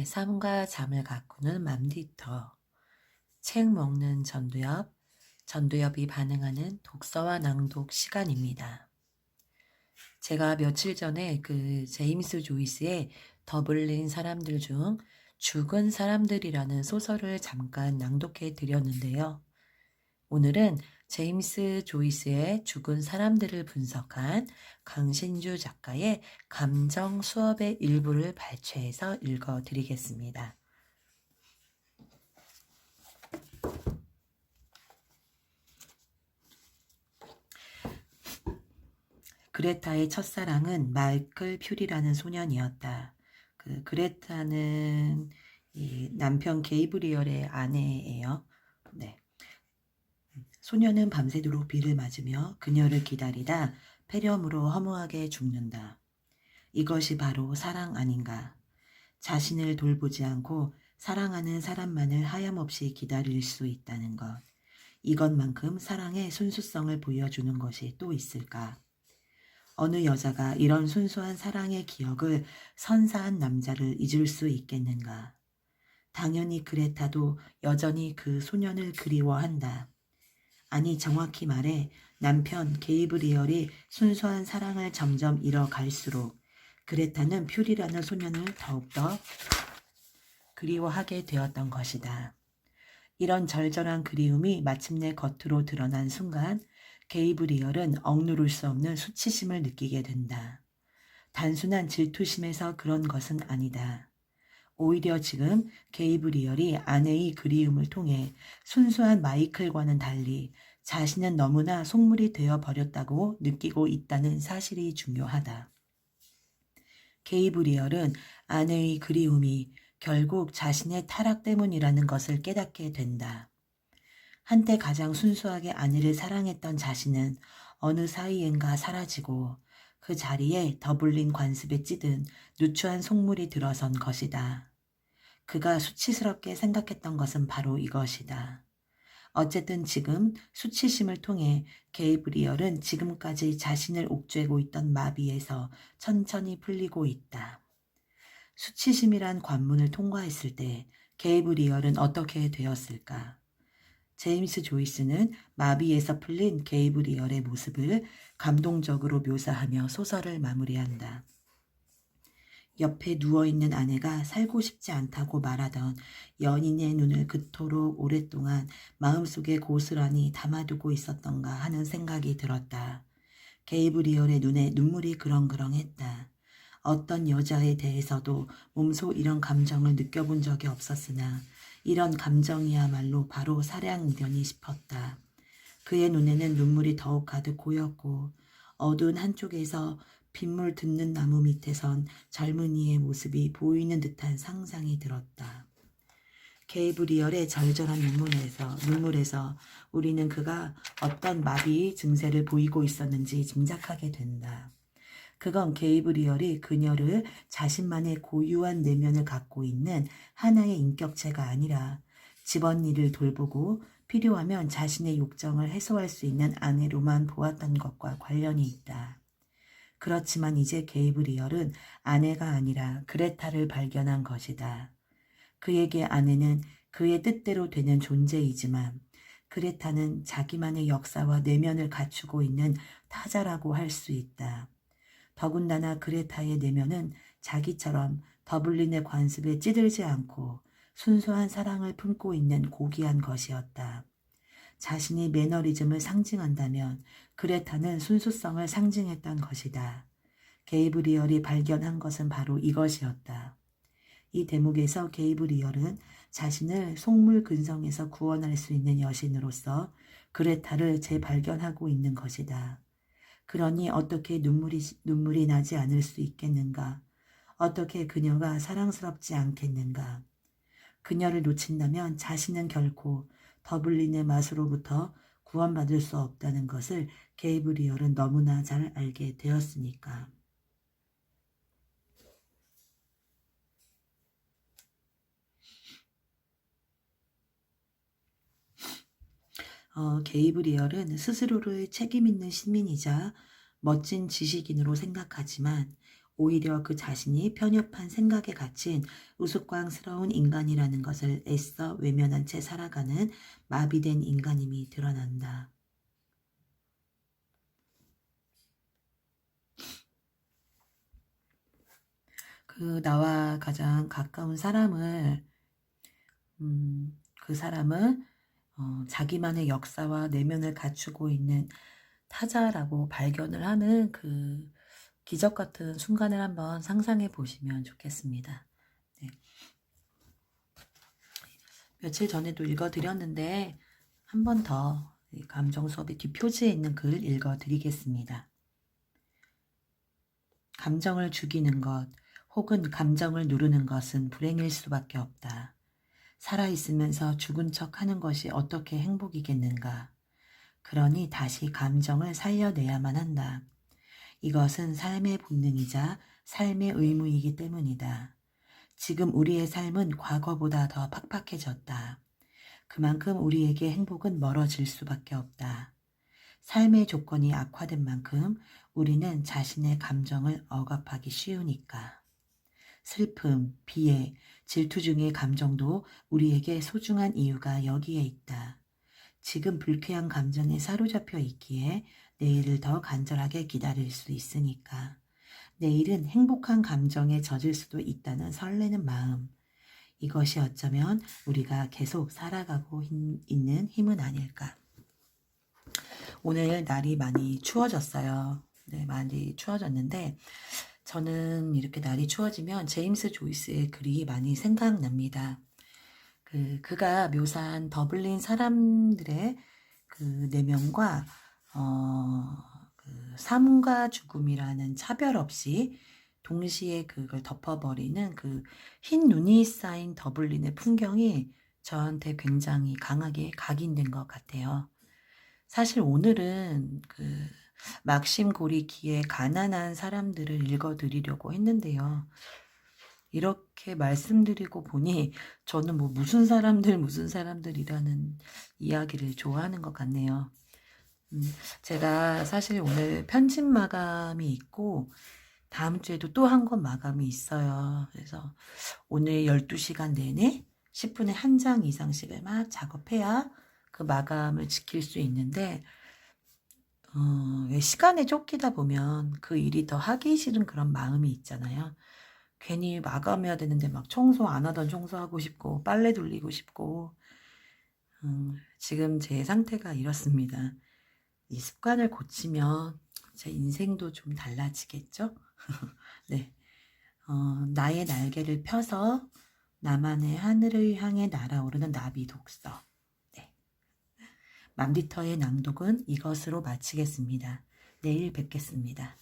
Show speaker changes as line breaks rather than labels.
삶과 잠을 가꾸는 맘디터. 책 먹는 전두엽, 전두엽이 반응하는 독서와 낭독 시간입니다. 제가 며칠 전에 제임스 조이스의 더블린 사람들 중 죽은 사람들이라는 소설을 잠깐 낭독해 드렸는데요. 오늘은 제임스 조이스의 죽은 사람들을 분석한 강신주 작가의 감정 수업의 일부를 발췌해서 읽어 드리겠습니다. 그레타의 첫사랑은 마이클 퓨리라는 소년이었다. 그레타는 이 남편 게이브리얼의 아내예요. 네. 소년은 밤새도록 비를 맞으며 그녀를 기다리다 폐렴으로 허무하게 죽는다. 이것이 바로 사랑 아닌가. 자신을 돌보지 않고 사랑하는 사람만을 하염없이 기다릴 수 있다는 것. 이것만큼 사랑의 순수성을 보여주는 것이 또 있을까. 어느 여자가 이런 순수한 사랑의 기억을 선사한 남자를 잊을 수 있겠는가. 당연히 그레타도 여전히 그 소년을 그리워한다. 아니 정확히 말해 남편 게이브리얼이 순수한 사랑을 점점 잃어갈수록 그레타는 퓨리라는 소년을 더욱더 그리워하게 되었던 것이다. 이런 절절한 그리움이 마침내 겉으로 드러난 순간 게이브리얼은 억누를 수 없는 수치심을 느끼게 된다. 단순한 질투심에서 그런 것은 아니다. 오히려 지금 게이브리얼이 아내의 그리움을 통해 순수한 마이클과는 달리 자신은 너무나 속물이 되어버렸다고 느끼고 있다는 사실이 중요하다. 게이브리얼은 아내의 그리움이 결국 자신의 타락 때문이라는 것을 깨닫게 된다. 한때 가장 순수하게 아내를 사랑했던 자신은 어느 사이엔가 사라지고 그 자리에 더블린 관습에 찌든 누추한 속물이 들어선 것이다. 그가 수치스럽게 생각했던 것은 바로 이것이다. 어쨌든 지금 수치심을 통해 게이브리얼은 지금까지 자신을 옥죄고 있던 마비에서 천천히 풀리고 있다. 수치심이란 관문을 통과했을 때 게이브리얼은 어떻게 되었을까? 제임스 조이스는 마비에서 풀린 게이브리얼의 모습을 감동적으로 묘사하며 소설을 마무리한다. 옆에 누워있는 아내가 살고 싶지 않다고 말하던 연인의 눈을 그토록 오랫동안 마음속에 고스란히 담아두고 있었던가 하는 생각이 들었다. 게이브리얼의 눈에 눈물이 그렁그렁했다. 어떤 여자에 대해서도 몸소 이런 감정을 느껴본 적이 없었으나 이런 감정이야말로 바로 사랑이려니 싶었다. 그의 눈에는 눈물이 더욱 가득 고였고 어두운 한쪽에서 빗물 듣는 나무 밑에선 젊은이의 모습이 보이는 듯한 상상이 들었다. 게이브리얼의 절절한 눈물에서 우리는 그가 어떤 마비 증세를 보이고 있었는지 짐작하게 된다. 그건 게이브리얼이 그녀를 자신만의 고유한 내면을 갖고 있는 하나의 인격체가 아니라 집안일을 돌보고 필요하면 자신의 욕정을 해소할 수 있는 아내로만 보았던 것과 관련이 있다. 그렇지만 이제 게이브리얼은 아내가 아니라 그레타를 발견한 것이다. 그에게 아내는 그의 뜻대로 되는 존재이지만 그레타는 자기만의 역사와 내면을 갖추고 있는 타자라고 할 수 있다. 더군다나 그레타의 내면은 자기처럼 더블린의 관습에 찌들지 않고 순수한 사랑을 품고 있는 고귀한 것이었다. 자신이 매너리즘을 상징한다면 그레타는 순수성을 상징했던 것이다. 게이브리얼이 발견한 것은 바로 이것이었다. 이 대목에서 게이브리얼은 자신을 속물 근성에서 구원할 수 있는 여신으로서 그레타를 재발견하고 있는 것이다. 그러니 어떻게 눈물이 나지 않을 수 있겠는가? 어떻게 그녀가 사랑스럽지 않겠는가? 그녀를 놓친다면 자신은 결코 더블린의 맛으로부터 구원받을 수 없다는 것을 게이브리얼은 너무나 잘 알게 되었으니까. 게이브리얼은 스스로를 책임있는 시민이자 멋진 지식인으로 생각하지만 오히려 그 자신이 편협한 생각에 갇힌 우스꽝스러운 인간이라는 것을 애써 외면한 채 살아가는 마비된 인간임이 드러난다. 나와 가장 가까운 사람을, 그 사람은 자기만의 역사와 내면을 갖추고 있는 타자라고 발견을 하는 그 기적 같은 순간을 한번 상상해 보시면 좋겠습니다. 네. 며칠 전에도 읽어드렸는데 한 번 더 감정 수업의 뒷표지에 있는 글 읽어드리겠습니다. 감정을 죽이는 것 혹은 감정을 누르는 것은 불행일 수밖에 없다. 살아있으면서 죽은 척 하는 것이 어떻게 행복이겠는가. 그러니 다시 감정을 살려내야만 한다. 이것은 삶의 본능이자 삶의 의무이기 때문이다. 지금 우리의 삶은 과거보다 더 팍팍해졌다. 그만큼 우리에게 행복은 멀어질 수밖에 없다. 삶의 조건이 악화된 만큼 우리는 자신의 감정을 억압하기 쉬우니까. 슬픔, 비애, 질투 중의 감정도 우리에게 소중한 이유가 여기에 있다. 지금 불쾌한 감정에 사로잡혀 있기에 내일을 더 간절하게 기다릴 수 있으니까. 내일은 행복한 감정에 젖을 수도 있다는 설레는 마음. 이것이 어쩌면 우리가 계속 살아가고 있는 힘은 아닐까. 오늘 날이 많이 추워졌어요. 네, 많이 추워졌는데 저는 이렇게 날이 추워지면 제임스 조이스의 글이 많이 생각납니다. 그가 묘사한 더블린 사람들의 그 내면과 삶과 죽음이라는 차별 없이 동시에 그걸 덮어버리는 그 흰 눈이 쌓인 더블린의 풍경이 저한테 굉장히 강하게 각인된 것 같아요. 사실 오늘은 막심 고리키의 가난한 사람들을 읽어드리려고 했는데요. 이렇게 말씀드리고 보니 저는 뭐 무슨 사람들이라는 이야기를 좋아하는 것 같네요. 제가 사실 오늘 편집 마감이 있고 다음 주에도 또 한 권 마감이 있어요. 그래서 오늘 12시간 내내 10분에 한 장 이상씩을 막 작업해야 그 마감을 지킬 수 있는데 왜 시간에 쫓기다 보면 그 일이 더 하기 싫은 그런 마음이 있잖아요. 괜히 마감해야 되는데 막 청소 안 하던 청소하고 싶고 빨래 돌리고 싶고 지금 제 상태가 이렇습니다. 이 습관을 고치면 제 인생도 좀 달라지겠죠? 네, 나의 날개를 펴서 나만의 하늘을 향해 날아오르는 나비 독서. 네. 맘디터의 낭독은 이것으로 마치겠습니다. 내일 뵙겠습니다.